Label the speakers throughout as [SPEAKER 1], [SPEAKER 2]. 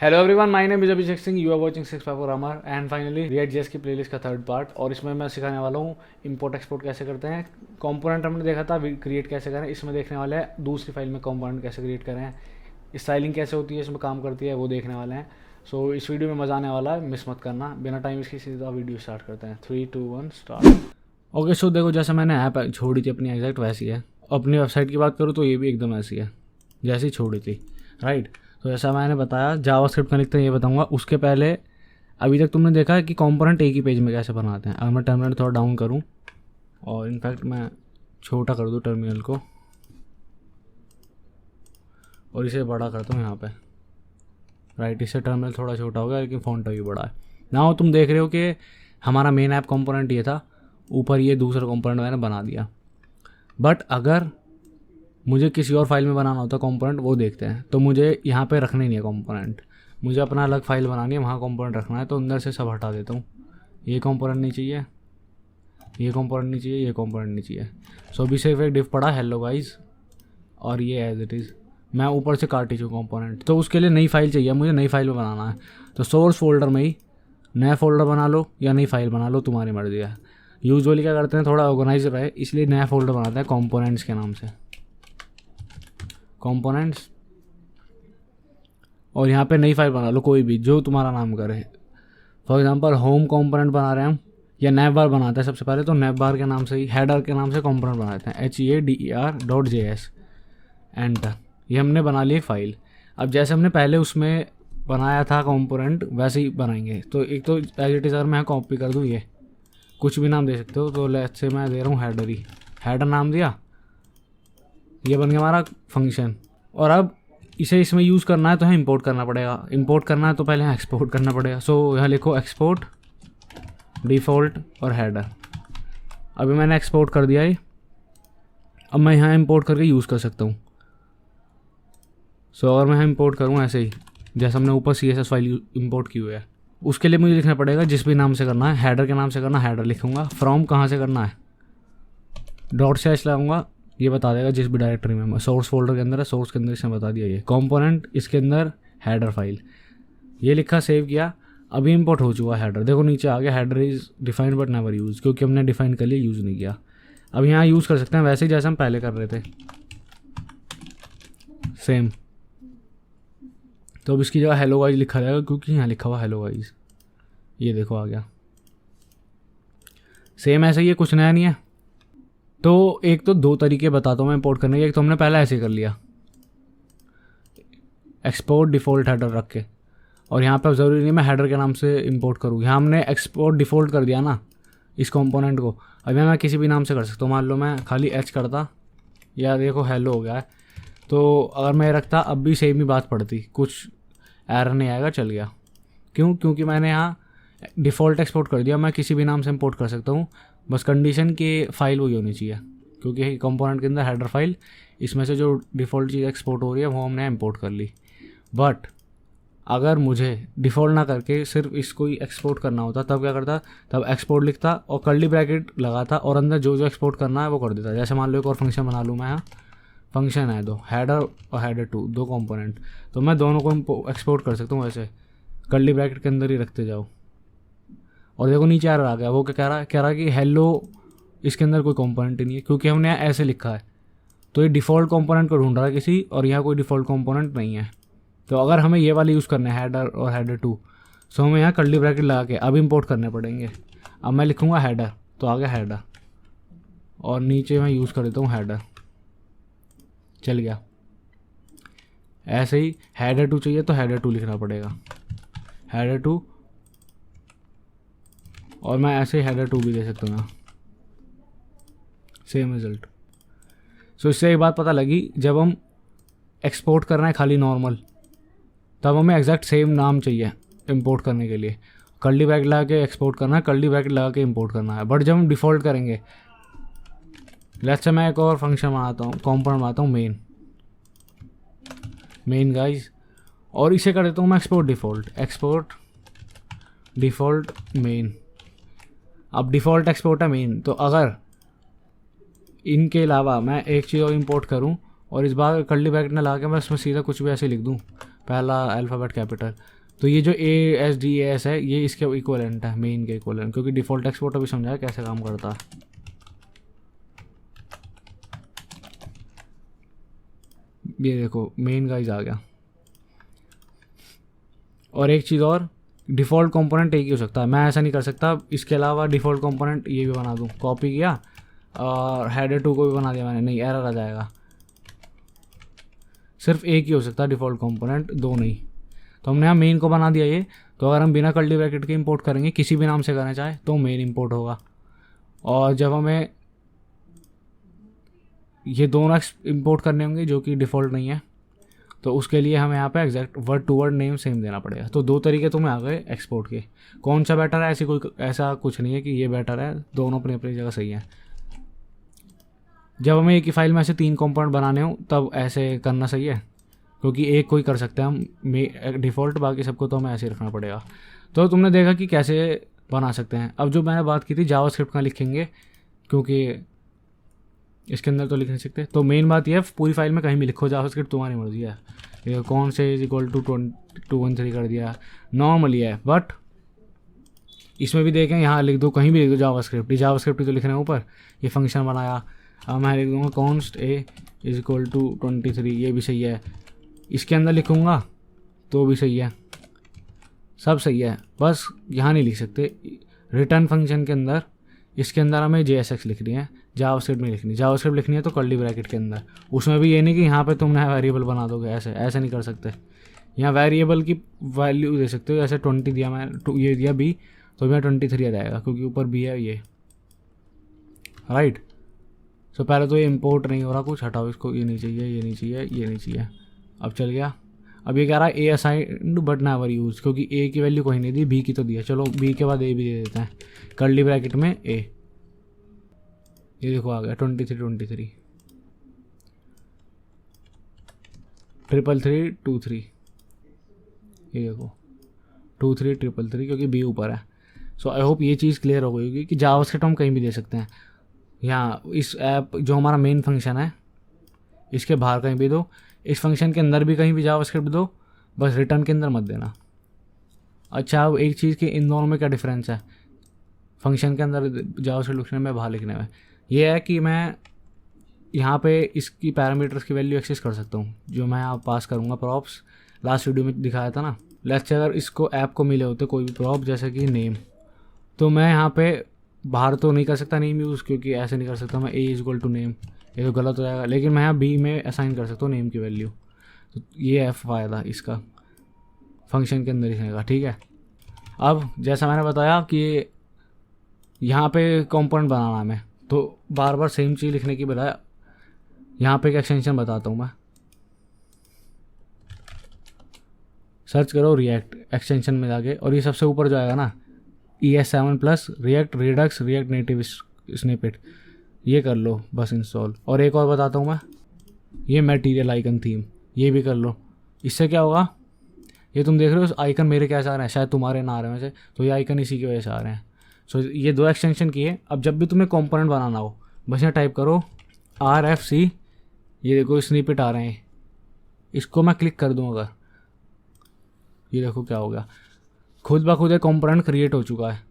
[SPEAKER 1] Hello everyone, my name is Abhishek Singh. You are watching 654 अमर and finally React JS की playlist का third part. और इसमें मैं सिखाने वाला हूँ इंपोर्ट एक्सपोर्ट कैसे करते हैं। कंपोनेंट हमने देखा था क्रिएट कैसे करें, इसमें देखने वाले हैं दूसरी फाइल में कंपोनेंट कैसे क्रिएट करें, स्टाइलिंग कैसे होती है, इसमें काम करती है, वो देखने वाले हैं। सो इस वीडियो में मज़ा आने वाला है, मिस मत करना। बिना टाइम इसकी सीधा वीडियो स्टार्ट करते हैं। 3 2 1 स्टार्ट। ओके, सो देखो जैसे मैंने ऐप छोड़ी थी अपनी एग्जैक्ट वैसी है। अपनी वेबसाइट की बात करूँ तो ये भी एकदम ऐसी है जैसी छोड़ी थी, राइट। तो जैसा मैंने बताया जावास्क्रिप्ट का लिखते हैं, ये बताऊंगा। उसके पहले अभी तक तुमने देखा है कि कंपोनेंट एक ही पेज में कैसे बनाते हैं। अगर मैं टर्मिनल थोड़ा डाउन करूं और इनफैक्ट मैं छोटा कर दूं टर्मिनल को और इसे बड़ा करता हूं यहाँ पे, राइट। इससे टर्मिनल थोड़ा छोटा हो गया लेकिन फ़ॉन्ट अभी बड़ा है ना। तुम देख रहे हो कि हमारा मेन ऐप कंपोनेंट ये था, ऊपर ये दूसरा कंपोनेंट मैंने बना दिया। बट अगर मुझे किसी और फाइल में बनाना होता कंपोनेंट, वो देखते हैं। तो मुझे यहाँ पे रखना ही नहीं है कंपोनेंट, मुझे अपना अलग फाइल बनानी है, वहाँ कंपोनेंट रखना है। तो अंदर से सब हटा देता हूँ। ये कंपोनेंट नहीं चाहिए, ये कंपोनेंट नहीं चाहिए, ये कंपोनेंट नहीं चाहिए। सो अभी सिर्फ एक डिफ पड़ा हेलो गाइज, और ये एज इट इज़ मैं ऊपर से काट ही चुका कंपोनेंट। तो उसके लिए नई फाइल चाहिए, मुझे नई फाइल में बनाना है। तो सोर्स फोल्डर में ही नया फोल्डर बना लो या नई फाइल बना लो, तुम्हारी मर्जी है। यूजुअली क्या करते हैं, थोड़ा ऑर्गेनाइज रहे इसलिए नया फोल्डर बनाते हैं कंपोनेंट्स के नाम से, कंपोनेंट्स। और यहाँ पे नई फाइल बना लो कोई भी जो तुम्हारा नाम करे। फॉर एग्जांपल होम कंपोनेंट बना रहे हैं हम, या नैव बार बनाते हैं सबसे पहले। तो नैव बार के नाम से ही हेडर के नाम से कंपोनेंट बनाते हैं, HEADER.js। एंटर, ये हमने बना ली एक फाइल। अब जैसे हमने पहले उसमें बनाया था कंपोनेंट वैसे ही बनाएंगे। तो एक तो एज इट इज़ अगर मैं कॉपी कर दूँ, ये कुछ भी नाम दे सकते हो। तो लेट्स से मैं दे रहा हूँ हेडर ही, हेडर नाम दिया, ये बन गया हमारा फंक्शन। और अब इसे इसमें यूज़ करना है तो हमें इंपोर्ट करना पड़ेगा। इंपोर्ट करना है तो पहले यहाँ एक्सपोर्ट करना पड़ेगा। सो यहाँ लिखो एक्सपोर्ट डिफ़ॉल्ट और हेडर। अभी मैंने एक्सपोर्ट कर दिया है। अब मैं यहाँ इंपोर्ट करके यूज़ कर सकता हूँ। सो अगर मैं यहाँ इंपोर्ट करूँ ऐसे ही जैसे हमने ऊपर CSS फाइल इंपोर्ट की हुई है, उसके लिए मुझे लिखना पड़ेगा जिस भी नाम से करना है। हेडर के नाम से करना, हेडर लिखूँगा। फ्रॉम कहाँ से करना है, ./ लगाऊंगा, ये बता देगा जिस भी डायरेक्टरी में। सोर्स फोल्डर के अंदर है, सोर्स के अंदर इसने बता दिया। ये कंपोनेंट, इसके अंदर हेडर फाइल, ये लिखा, सेव किया। अभी इंपोर्ट हो चुका हेडर, देखो नीचे आ गया। Header is defined but never use, क्योंकि हमने डिफाइन कर लिया, यूज़ नहीं किया। अब यहाँ यूज़ कर सकते हैं वैसे ही जैसे हम पहले कर रहे थे, सेम। तो अब इसकी जगह हेलो गाइज लिखा जाएगा, क्योंकि यहाँ लिखा हुआ हेलो गाइज, ये देखो आ गया। सेम ऐसे ही है, कुछ नया नहीं है। तो एक तो दो तरीके बताता हूँ मैं इंपोर्ट करने के। एक तो हमने पहले ऐसे कर लिया, एक्सपोर्ट डिफ़ॉल्ट हेडर रख के। और यहाँ पर ज़रूरी नहीं मैं हेडर के नाम से इंपोर्ट करूँ, यहाँ हमने एक्सपोर्ट डिफ़ॉल्ट कर दिया ना इस कंपोनेंट को। अभी मैं किसी भी नाम से कर सकता हूँ। मान लो मैं खाली H करता, या देखो हेलो हो गया है। तो अगर मैं रखता अब भी सेम ही बात पड़ती, कुछ एरर नहीं आएगा, चल गया। क्यों? क्योंकि मैंने यहाँ डिफ़ॉल्ट एक्सपोर्ट कर दिया। मैं किसी भी नाम से इंपोर्ट कर सकता हूँ, बस कंडीशन की फ़ाइल वही होनी चाहिए। क्योंकि कंपोनेंट के अंदर हेडर फाइल, इसमें से जो डिफ़ॉल्ट चीज़ एक्सपोर्ट हो रही है वो हमने इंपोर्ट कर ली। बट अगर मुझे डिफ़ॉल्ट ना करके सिर्फ इसको ही एक्सपोर्ट करना होता, तब क्या करता, तब एक्सपोर्ट लिखता और कर्ली ब्रैकेट लगाता और अंदर जो जो एक्सपोर्ट करना है वो कर देता। जैसे मान लो एक और फंक्शन बना लूँ मैं, यहाँ फंक्शन है दो, हेडर और हेडर 2, दो कंपोनेंट। तो मैं दोनों को एक्सपोर्ट कर सकता हूँ ऐसे, कर्ली ब्रैकेट के अंदर ही रखते जाओ। और देखो नीचे एरर आ गया। वो क्या कह रहा है कि हेलो इसके अंदर कोई कंपोनेंट ही नहीं है, क्योंकि हमने यहाँ ऐसे लिखा है। तो ये डिफ़ॉल्ट कंपोनेंट को ढूंढ रहा है किसी, और यहाँ कोई डिफ़ॉल्ट कंपोनेंट नहीं है। तो अगर हमें ये वाले यूज़ करने हैं हेडर और हेडर 2, सो हमें यहाँ कर्ली ब्रैकेट लगा के अब इंपोर्ट करने पड़ेंगे। अब मैं लिखूँगा हेडर, तो आ गया हेडर, और नीचे मैं यूज़ कर देता हूँ हेडर, चल गया। ऐसे ही हेडर 2 चाहिए तो हेडर 2 लिखना पड़ेगा, हेडर 2। और मैं ऐसे ही हेडर 2 भी दे सकता हूँ, सेम रिजल्ट। सो इससे एक बात पता लगी, जब हम एक्सपोर्ट कर रहे हैं खाली नॉर्मल, तब हमें एग्जैक्ट सेम नाम चाहिए इंपोर्ट करने के लिए। कर्ली ब्रैकेट लगा के एक्सपोर्ट करना है, कर्ली ब्रैकेट लगा के इंपोर्ट करना है। बट जब हम डिफ़ॉल्ट करेंगे, लेट्स से मैं एक और फंक्शन बनाता हूँ, कंपोनेंट बनाता हूँ मेन गाइज, और इसे कर देता हूँ मैं एक्सपोर्ट डिफ़ॉल्ट मेन। अब डिफ़ॉल्ट एक्सपोर्ट है मेन, तो अगर इनके अलावा मैं एक चीज़ और इंपोर्ट करूं और इस बार कर्ली ब्रैकेट में लगा के मैं इसमें सीधा कुछ भी ऐसे लिख दूं, पहला अल्फ़ाबेट कैपिटल। तो ये जो ASDAS है ये इसके इक्वलेंट है, मेन के इक्वलेंट, क्योंकि डिफ़ॉल्ट एक्सपोर्ट अभी समझाया कैसे काम करता है। ये देखो मेन गाइस आ गया। और एक चीज़ और, डिफ़ॉल्ट कंपोनेंट एक ही हो सकता है, मैं ऐसा नहीं कर सकता इसके अलावा डिफ़ॉल्ट कंपोनेंट ये भी बना दूँ। कॉपी किया और हेडर 2 को भी बना दिया मैंने, नहीं एरर आ जाएगा। सिर्फ एक ही हो सकता है डिफ़ॉल्ट कंपोनेंट, दो नहीं। तो हमने यहाँ मेन को बना दिया ये। तो अगर हम बिना कर्ली ब्रैकेट के इंपोर्ट करेंगे, किसी भी नाम से करना चाहे, तो मेन इंपोर्ट होगा। और जब हमें ये दोनों इंपोर्ट करने होंगे जो कि डिफ़ॉल्ट नहीं है, तो उसके लिए हमें यहाँ पे exact word to word name same देना पड़ेगा। तो दो तरीके तुम्हें आ गए एक्सपोर्ट के। कौन सा बेटर है, ऐसा कुछ नहीं है कि ये बेटर है, दोनों अपनी अपनी जगह सही है। जब हमें एक ही फाइल में ऐसे 3 कंपोनेंट बनाने हो तब ऐसे करना सही है, क्योंकि एक को ही कर सकते हैं हम डिफ़ॉल्ट, बाकी सबको तो हमें ऐसे ही रखना पड़ेगा। तो तुमने देखा कि कैसे बना सकते हैं। अब जो मैंने बात की थी जावास्क्रिप्ट का लिखेंगे, क्योंकि इसके अंदर तो लिख नहीं सकते। तो मेन बात यह है, पूरी फाइल में कहीं भी लिखो जावास्क्रिप्ट, तुम्हारी मर्जी है। ये कौन से इक्वल टू 213 कर दिया नॉर्मली है, बट इसमें भी देखें यहाँ लिख दो, कहीं भी लिख दो जावास्क्रिप्ट। ये जावास्क्रिप्ट ही तो लिखना है ऊपर। ये फंक्शन बनाया, अब मैं लिख दूँगा const a is equal to 23, ये भी सही है। इसके अंदर लिखूँगा तो भी सही है, सब सही है, बस यहाँ नहीं लिख सकते। रिटर्न फंक्शन के अंदर, इसके अंदर हमें JSX लिखनी है, जावास्क्रिप्ट नहीं लिखनी। जावास्क्रिप्ट लिखनी है तो कर्ली ब्रैकेट के अंदर। उसमें भी ये नहीं कि यहाँ पे तुमने वेरिएबल बना दोगे, ऐसे नहीं कर सकते। यहाँ वेरिएबल की वैल्यू दे सकते हो, जैसे 20 दिया मैं, ये दिया B, तो यहाँ 23 आ जाएगा, क्योंकि ऊपर B है ये, राइट। सो पहले तो ये इंपोर्ट नहीं हो रहा कुछ, हटाओ इसको, ये नहीं चाहिए, ये नहीं चाहिए, ये नहीं चाहिए। अब चल गया। अब ये कह रहा है A assigned but never use, क्योंकि A की वैल्यू कहीं नहीं दी, B की तो दिया। चलो B के बाद A भी दे देते हैं, कर्ली ब्रैकेट में A। ये देखो आ गया 23 23 333 23, ये देखो 23 333, क्योंकि B ऊपर है। सो आई होप ये चीज़ क्लियर हो गई होगी कि जावास्क्रिप्ट हम कहीं भी दे सकते हैं। यहाँ इस ऐप जो हमारा मेन फंक्शन है, इसके बाहर कहीं भी दो, इस फंक्शन के अंदर भी कहीं भी जावास्क्रिप्ट दो, बस रिटर्न के अंदर मत देना। अच्छा, अब एक चीज़ की इन दोनों में क्या डिफरेंस है, फंक्शन के अंदर जावास्क्रिप्ट लिखने में, बाहर लिखने में, ये है कि मैं यहाँ पे इसकी पैरामीटर्स की वैल्यू एक्सेस कर सकता हूँ, जो मैं यहाँ पास करूँगा प्रॉप्स, लास्ट वीडियो में दिखाया था ना। लेट्स से अगर इसको ऐप को मिले होते कोई भी प्रॉप, जैसे कि नेम, तो मैं यहाँ पे बाहर तो नहीं कर सकता नेम यूज़, क्योंकि ऐसे नहीं कर सकता मैं A is equal to name, ये तो गलत हो जाएगा। लेकिन मैं यहाँ B में असाइन कर सकता हूँ नेम की वैल्यू। तो ये है फ़ायदा इसका, फंक्शन के अंदर ही रहेगा, ठीक है। अब जैसा मैंने बताया कि यहाँ पे कंपोनेंट बनाना हमें, तो बार बार सेम चीज़ लिखने की बजाय यहाँ पे एक एक्सटेंशन बताता हूँ मैं। सर्च करो रिएक्ट एक्सटेंशन में जाके, और ये सबसे ऊपर जो आएगा ना, ES7 plus react Redux react native snippet, ये कर लो बस इंस्टॉल। और एक और बताता हूँ मैं, ये मटेरियल आइकन थीम, ये भी कर लो। इससे क्या होगा, ये तुम देख रहे हो आइकन मेरे कैसे आ रहे हैं, शायद तुम्हारे ना आ रहे हैं वैसे, तो ये आइकन इसी की वजह से आ रहे हैं। सो ये 2 एक्सटेंशन किए। अब जब भी तुम्हें कंपोनेंट बनाना हो, बस यहाँ टाइप करो RFC, ये देखो स्निपेट आ रहे हैं, इसको मैं क्लिक कर दूँ अगर, ये देखो क्या हो गया, खुद ब खुद एक कंपोनेंट क्रिएट हो चुका है।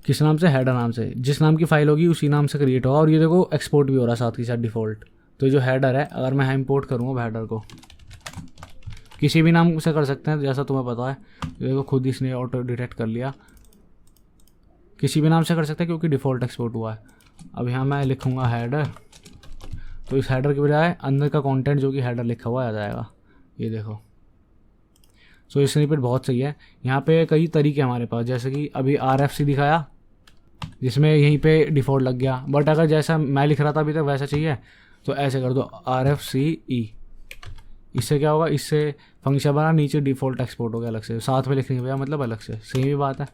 [SPEAKER 1] किस नाम से, हेडर नाम से, जिस नाम की फाइल होगी उसी नाम से क्रिएट होगा। और ये देखो एक्सपोर्ट भी हो रहा है साथ ही साथ डिफ़ॉल्ट। तो जो हेडर है, अगर मैं इंपोर्ट करूँगा हेडर को, किसी भी नाम से कर सकते हैं जैसा तुम्हें पता है, ये देखो खुद इसने ऑटो डिटेक्ट कर लिया, किसी भी नाम से कर सकते हैं क्योंकि डिफ़ॉल्ट एक्सपोर्ट हुआ है। अब यहाँ मैं लिखूँगा हेडर, तो इस हेडर के बजाय अंदर का कंटेंट जो कि हेडर लिखा हुआ आ जाएगा, ये देखो। सो ये स्निपेट बहुत सही है। यहाँ पे कई तरीके हमारे पास, जैसे कि अभी RFC दिखाया, जिसमें यहीं पे डिफ़ॉल्ट लग गया, बट अगर जैसा मैं लिख रहा था अभी तक वैसा चाहिए तो ऐसे कर दो RFCE। इससे क्या होगा, इससे फंक्शन बना, नीचे डिफ़ॉल्ट एक्सपोर्ट हो गया अलग से, साथ में लिखने के बजाय मतलब अलग से, सेम ही बात है।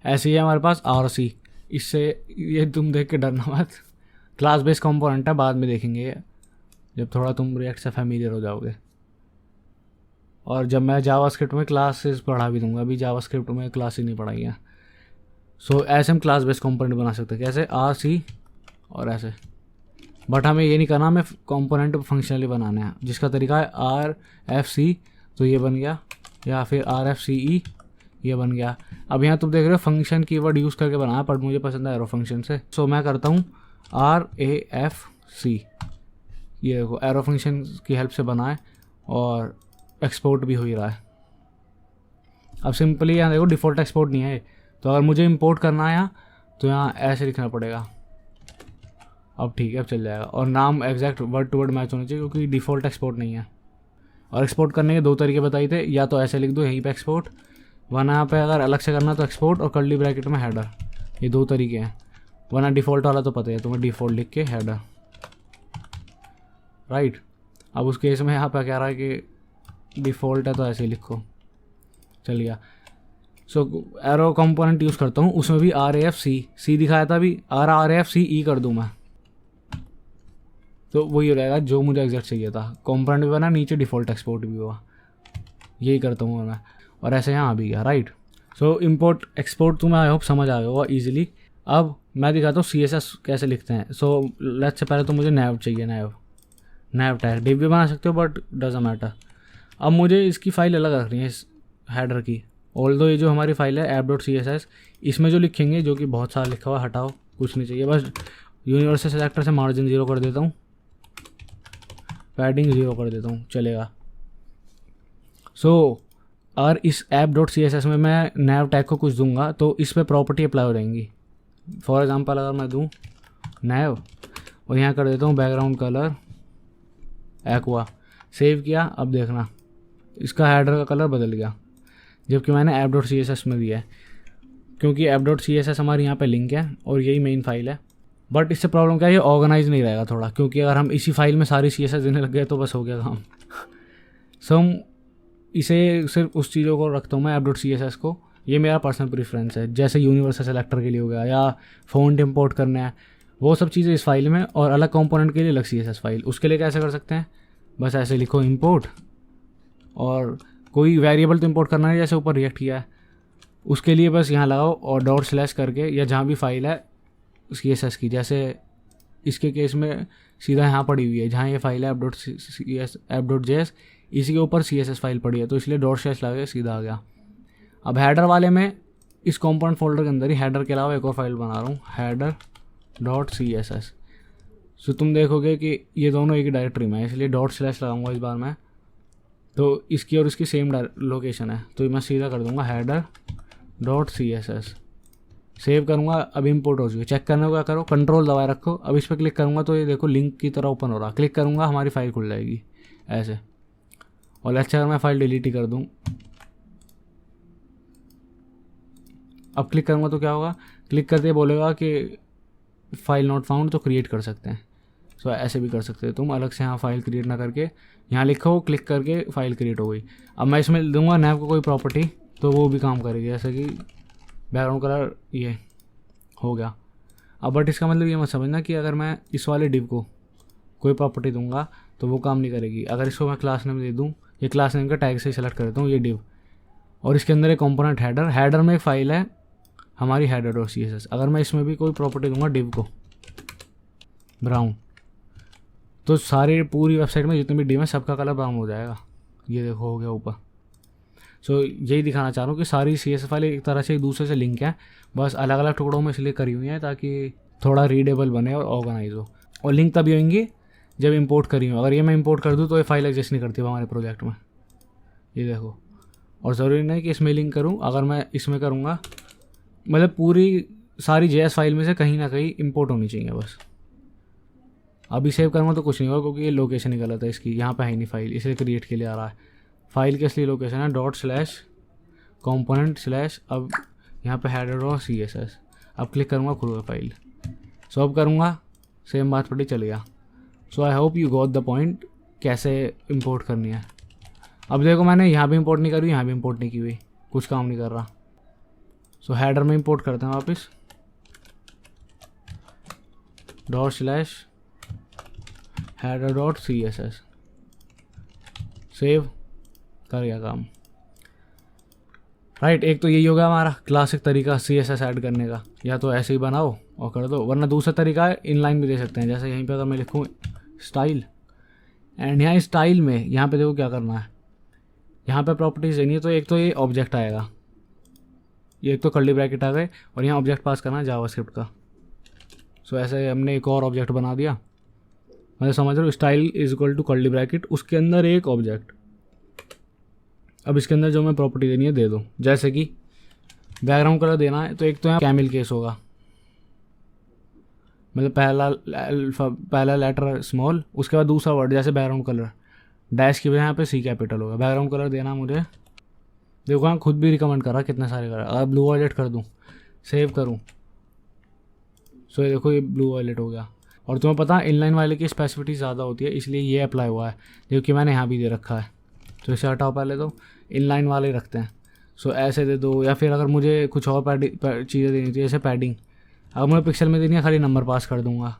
[SPEAKER 1] ऐसे ही है हमारे पास RC, इससे ये तुम देख के डरना मत, क्लास बेस कंपोनेंट है, बाद में देखेंगे जब थोड़ा तुम रिएक्ट से फैमिलियर हो जाओगे। और जब मैं जावास्क्रिप्ट में क्लासेस पढ़ा भी दूंगा, अभी जावास्क्रिप्ट में क्लास ही नहीं पढ़ाई है। सो ऐसे हम क्लास बेस कंपोनेंट बना सकते हैं, कैसे RC और ऐसे। बट हमें ये नहीं करना, हमें कंपोनेंट फंक्शनली बनाना है, जिसका तरीका है RFC तो ये बन गया, या फिर RFCE ये बन गया। अब यहाँ तुम देख रहे हो फंक्शन कीवर्ड यूज़ करके बनाया, पर मुझे पसंद है एरो फंक्शन से, सो मैं करता हूँ RAFC। ये देखो एरो फंक्शन की हेल्प से बना है और एक्सपोर्ट भी हो ही रहा है। अब सिंपली यहाँ देखो डिफ़ॉल्ट एक्सपोर्ट नहीं है, तो अगर मुझे इंपोर्ट करना है यहाँ तो यहाँ ऐसे लिखना पड़ेगा। अब ठीक है, अब चल जाएगा। और नाम exact word to word match होना चाहिए क्योंकि डिफ़ॉल्ट एक्सपोर्ट नहीं है। और एक्सपोर्ट करने के 2 तरीके बताए थे, या तो ऐसे लिख दो यहीं पे एक्सपोर्ट, वरना यहाँ पे अगर अलग से करना तो एक्सपोर्ट और कर्ली ब्रैकेट में हेडर, ये 2 तरीके हैं। वरना डिफ़ॉल्ट वाला तो पता है तुम्हें, डिफ़ॉल्ट लिख के हेडर, राइट। अब उस केस में यहाँ पे कह रहा है कि डिफ़ॉल्ट है तो ऐसे ही लिखो, चल गया। सो एरो कंपोनेंट यूज़ करता हूँ, उसमें भी RAFC दिखाया था, अभी RAFCE कर दूँ मैं, तो वही हो रहेगा जो मुझे एग्जैक्ट चाहिए था। कंपोनेंट भी बना, नीचे डिफ़ॉल्ट एक्सपोर्ट भी हुआ, यही करता हूँ मैं। और ऐसे यहाँ भी गया, राइट। सो इम्पोर्ट एक्सपोर्ट तुम्हें आई होप समझ आ गया होगा ईजिली। अब मैं दिखाता हूँ CSS कैसे लिखते हैं। सो लेट्स से पहले तो मुझे नैव चाहिए, नैव टैग, डिव भी बना सकते हो बट डजंट मैटर। अब मुझे इसकी फ़ाइल अलग रखनी है इस हेडर की, ऑल्दो ये जो हमारी फाइल है app.css, इसमें जो लिखेंगे, जो कि बहुत सारा लिखा हुआ, हटाओ, कुछ नहीं चाहिए, बस यूनिवर्सल सेलेक्टर से मार्जिन 0 कर देता हूँ, पैडिंग 0 कर देता हूँ, चलेगा। सो और इस app.css में मैं नैव टैग को कुछ दूंगा तो इस पर प्रॉपर्टी अप्लाई हो जाएंगी। फॉर एग्जांपल अगर मैं दूं नैव और यहाँ कर देता हूँ बैकग्राउंड कलर एक्वा, सेव किया, अब देखना इसका हेडर का कलर बदल गया, जबकि मैंने app.css में दिया है, क्योंकि app.css हमारी यहाँ पे लिंक है और यही मेन फाइल है। बट इससे प्रॉब्लम क्या है, ये ऑर्गेनाइज नहीं रहेगा थोड़ा, क्योंकि अगर हम इसी फाइल में सारी CSS देने लग गए तो बस हो गया काम। सो हम इसे सिर्फ उस चीज़ों को रखता हूँ मैं app.css को, ये मेरा पर्सनल प्रेफरेंस है। जैसे यूनिवर्सल सेलेक्टर के लिए हो गया, या फ़ॉन्ट इंपोर्ट करना है, वो सब चीज़ें इस फाइल में, और अलग कंपोनेंट के लिए अलग CSS फाइल। उसके लिए कैसे कर सकते हैं, बस ऐसे लिखो इंपोर्ट, और कोई वेरिएबल तो इंपोर्ट करना है जैसे ऊपर रिएक्ट किया है, उसके लिए बस यहाँ लगाओ और डॉट/ करके, या जहाँ भी फाइल है CSS की, जैसे इसके केस में सीधा यहाँ पड़ी हुई है, जहाँ ये फाइल है app.js, इसी के ऊपर CSS फाइल पड़ी है, तो इसलिए डॉट/ लगा के सीधा आ गया। अब हेडर वाले में इस कंपोनेंट फोल्डर के अंदर ही हेडर के अलावा एक और फाइल बना रहा हूँ, header.css। सो तुम देखोगे कि ये दोनों एक ही डायरेक्टरी में है, इसलिए डॉट/ लगाऊंगा इस बार मैं, तो इसकी और इसकी सेम लोकेशन है, तो मैं सीधा कर दूंगा header.css, सेव करूँगा। अब इंपोर्ट हो चुकी है, चेक करने को क्या करो, कंट्रोल दबाए रखो, अब इस पर क्लिक करूँगा तो ये देखो लिंक की तरह ओपन हो रहा, क्लिक करूँगा हमारी फाइल खुल जाएगी ऐसे। और लेट्स से अगर मैं फाइल डिलीट ही कर दूँ, अब क्लिक करूँगा तो क्या होगा, क्लिक करते ही बोलेगा कि फाइल नॉट फाउंड, तो क्रिएट कर सकते हैं। सो ऐसे भी कर सकते हो तुम, अलग से यहाँ फाइल क्रिएट ना करके, यहाँ लिखो, क्लिक करके फाइल क्रिएट हो गई। अब मैं इसमें दूंगा नैव को कोई प्रॉपर्टी, तो वो भी काम करेगी, जैसे कि बैकग्राउंड कलर ये हो गया। अब बट इसका मतलब ये मत समझना कि अगर मैं इस वाले डिव को कोई प्रॉपर्टी दूंगा तो वो काम नहीं करेगी। अगर इसको मैं क्लास नेम दे दूँ, ये क्लास नेम का टैग से सेलेक्ट कर देता हूँ ये डिव, और इसके अंदर एक कंपोनेंट हेडर में एक फाइल है हमारी header.css, अगर मैं इसमें भी कोई प्रॉपर्टी दूंगा डिव को ब्राउन, तो सारी पूरी वेबसाइट में जितने भी डिव है सबका कलर ब्राउन हो जाएगा। ये देखो हो गया ऊपर। सो यही दिखाना चाह रहा हूँ कि सारी CSS फाइल एक तरह से एक दूसरे से लिंक है, बस अलग अलग टुकड़ों में इसलिए करी हुई हैं ताकि थोड़ा रीडेबल बने और ऑर्गेनाइज हो। और लिंक तभी होंगी जब इंपोर्ट करी हूँ। अगर ये मैं इंपोर्ट कर दूँ तो ये फाइल एग्जिस्ट नहीं करती हमारे प्रोजेक्ट में, ये देखो। और ज़रूरी नहीं कि इसमें लिंक करूँ, अगर मैं इसमें करूँगा मतलब पूरी सारी JS फाइल में से कहीं ना कहीं इंपोर्ट होनी चाहिए बस। अभी सेव करूँगा तो कुछ नहीं होगा क्योंकि ये लोकेशन ही गलत है इसकी, यहाँ पे है नहीं फाइल, इसलिए क्रिएट के लिए आ रहा है। फाइल के असली लोकेशन है ./component/ अब यहाँ पे header.css, अब क्लिक करूँगा खुल गया फाइल। सो अब करूँगा सेम बात पड़ी, चल गया। So I hope you got the point कैसे इंपोर्ट करनी है। अब देखो मैंने यहाँ भी इंपोर्ट नहीं करी, यहाँ भी इंपोर्ट नहीं की हुई, कुछ काम नहीं कर रहा। सो हेडर में इंपोर्ट करते हैं वापस, ./header.css, सेव कर गया काम, राइट। एक तो यही होगा हमारा क्लासिक तरीका CSS ऐड करने का, या तो ऐसे ही बनाओ और कर दो, वरना दूसरा तरीका है इनलाइन भी दे सकते हैं। जैसे यहीं पे अगर मैं लिखूँ स्टाइल, एंड यहाँ स्टाइल में यहाँ पे देखो क्या करना है, यहाँ पे प्रॉपर्टीज देनी है, तो एक तो ये ऑब्जेक्ट आएगा, ये एक तो कर्ली ब्रैकेट आ गए, और यहाँ ऑब्जेक्ट पास करना है जावास्क्रिप्ट का। सो ऐसे हमने एक और ऑब्जेक्ट बना दिया, मतलब समझ रहे हो, style is equal to curly bracket, उसके अंदर एक ऑब्जेक्ट। अब इसके अंदर जो मैं प्रॉपर्टी देनी है दे दो, जैसे कि बैकग्राउंड कलर देना है, तो एक तो यहाँ कैमिल केस होगा, मतलब पहला लेटर स्मॉल, उसके बाद दूसरा वर्ड जैसे बैकग्राउंड कलर, डैश की वजह यहाँ पे सी कैपिटल होगा। बैकग्राउंड कलर देना मुझे, देखो हाँ खुद भी रिकमेंड करा कितने सारे कलर। अगर ब्लू वॉयलेट कर दूँ, सेव करूँ, सो ये देखो ये ब्लू वॉयलेट हो गया। और तुम्हें पता है इनलाइन वाले की स्पेसिफिटी ज़्यादा होती है, इसलिए ये अप्लाई हुआ है, जो कि मैंने यहाँ भी दे रखा है। तो इसे हटाओ, पहले तो इनलाइन वाले ही रखते हैं। सो ऐसे दे दो, या फिर अगर मुझे कुछ और चीज़ें देनी थी जैसे पैडिंग, अगर मुझे पिक्सल में देनी है खाली नंबर पास कर दूंगा,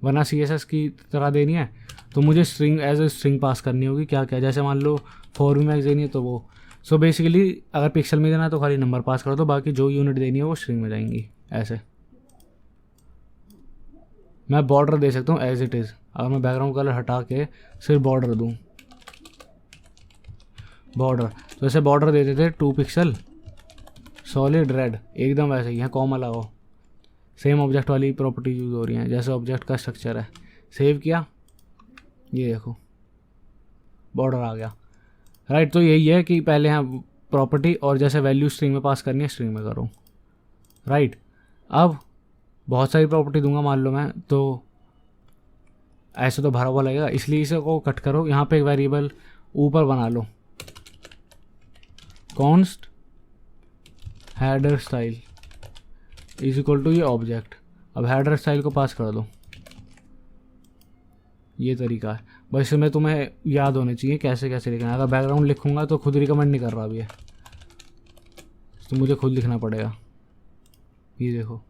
[SPEAKER 1] वरना CSS की तरह देनी है तो मुझे string as a string pass करनी होगी। क्या क्या, जैसे मान लो फॉर्मैक्स देनी है तो वो। सो बेसिकली अगर पिक्सल में देना है तो खाली नंबर पास कर दो, बाकी जो यूनिट देनी है वो स्ट्रिंग में जाएंगी। ऐसे मैं बॉर्डर दे सकता हूँ एज इट इज़, अगर मैं बैकग्राउंड कलर हटा के सिर्फ बॉर्डर दूँ, बॉर्डर, तो ऐसे बॉर्डर दे देते 2 पिक्सल सॉलिड रेड, एकदम वैसे ही। यहाँ कॉमा लगाओ, सेम ऑब्जेक्ट वाली प्रॉपर्टी यूज़ हो रही हैं जैसे ऑब्जेक्ट का स्ट्रक्चर है। सेव किया, ये देखो बॉर्डर आ गया, राइट। तो यही है कि पहले यहाँ प्रॉपर्टी और जैसे वैल्यू स्ट्रिंग में पास करनी है स्ट्रिंग में करो, राइट। अब बहुत सारी प्रॉपर्टी दूंगा मान लो मैं, तो ऐसे तो भरा हुआ लगेगा, इसलिए इसे को कट करो। यहाँ पे एक वेरिएबल ऊपर बना लो, const header style is equal to ये ऑब्जेक्ट। अब हेडर स्टाइल को पास कर दो, ये तरीका है। बस इसमें तुम्हें याद होने चाहिए कैसे कैसे लिखना है। अगर बैकग्राउंड लिखूंगा तो खुद रिकमेंड नहीं कर रहा अभी है, तो मुझे खुद लिखना पड़ेगा। ये देखो,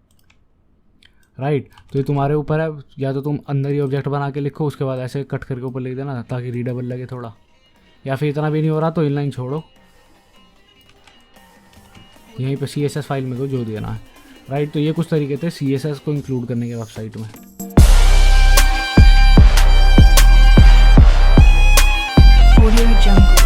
[SPEAKER 1] राइट। तो ये तुम्हारे ऊपर है, या तो तुम अंदर ही ऑब्जेक्ट बना के लिखो, उसके बाद ऐसे कट करके ऊपर लिख देना ताकि रीडेबल लगे थोड़ा, या फिर इतना भी नहीं हो रहा तो इनलाइन छोड़ो, यहीं पे CSS फाइल में दो जो देना है, राइट। तो ये कुछ तरीके थे CSS को इंक्लूड करने के वेबसाइट में।
[SPEAKER 2] Audio Jungle।